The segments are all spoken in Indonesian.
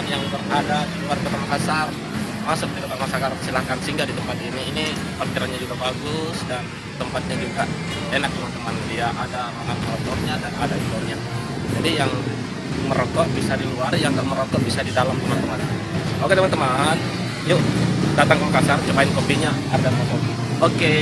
yang berada di luar Kota Makassar masuk di Kota Makassar, silahkan singgah di tempat ini. Ini parkirannya juga bagus dan tempatnya juga enak teman-teman. Dia ada ruangan outdoornya dan ada indoornya. Jadi yang merokok bisa di luar, yang nggak merokok bisa di dalam teman-teman. Oke teman-teman, yuk datang ke Makassar, cobain kopinya, ada kopi. Oke.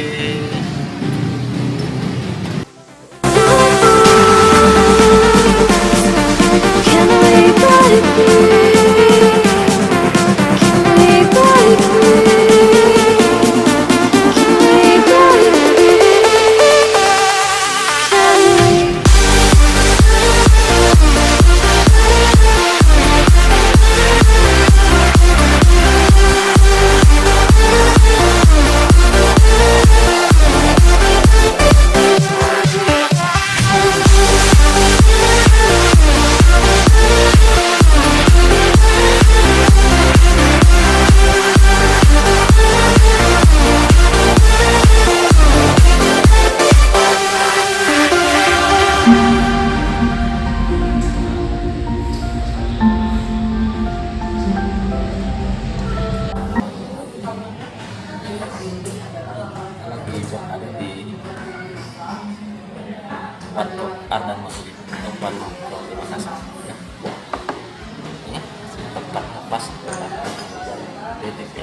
Ada di Patok Ardan Masjid tempat nongkrong di Makassar ya. Ini tempatnya pas tempat DTP.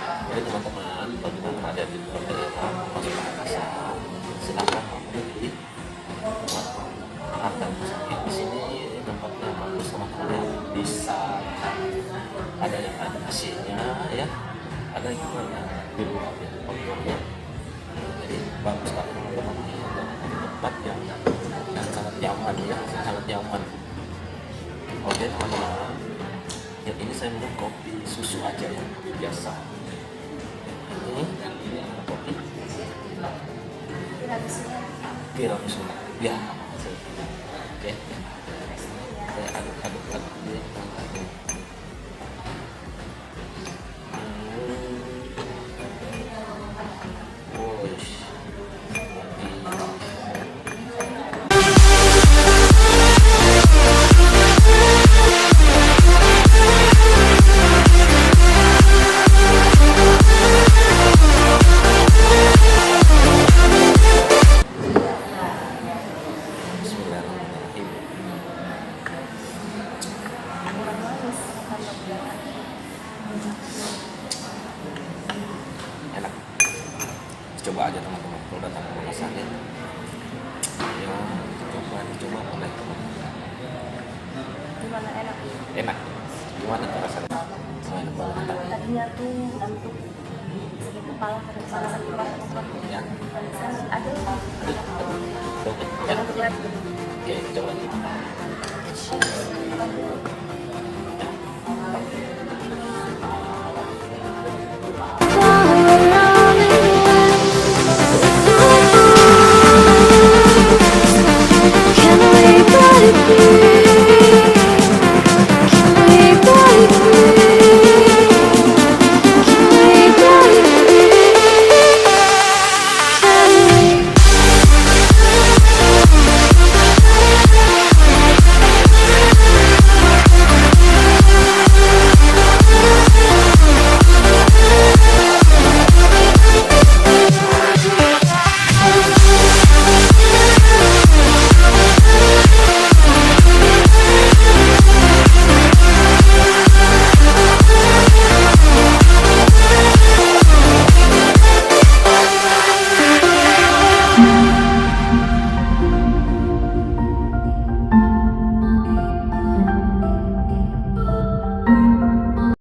Jadi teman-teman bagi yang ada di luar daerah masuk ke Makassar, silakan mampir di Ardan Masjid. Di sini tempatnya bagus, teman-teman bisa ada yang ada AC-nya ya, ada juga yang di luar ya. Jadi bagus lah teman-teman, tempat yang sangat nyaman ya, sangat nyaman. Oke teman-teman, ya ini saya minum kopi susu aja ya, biasa. Ini kopi tiramisu ya. Oke, saya aduk-aduk ya. Enak, coba aja teman-teman kalau datang ke Makassar ya. Ya, coba boleh teman-teman. Gimana enak? Enak. Gimana tuh rasanya? Enak banget. Tadinya tuh untuk sakit kepala sakit kepala. Ya. Ada. Oke, coba. Untuk lihat. Oke, coba.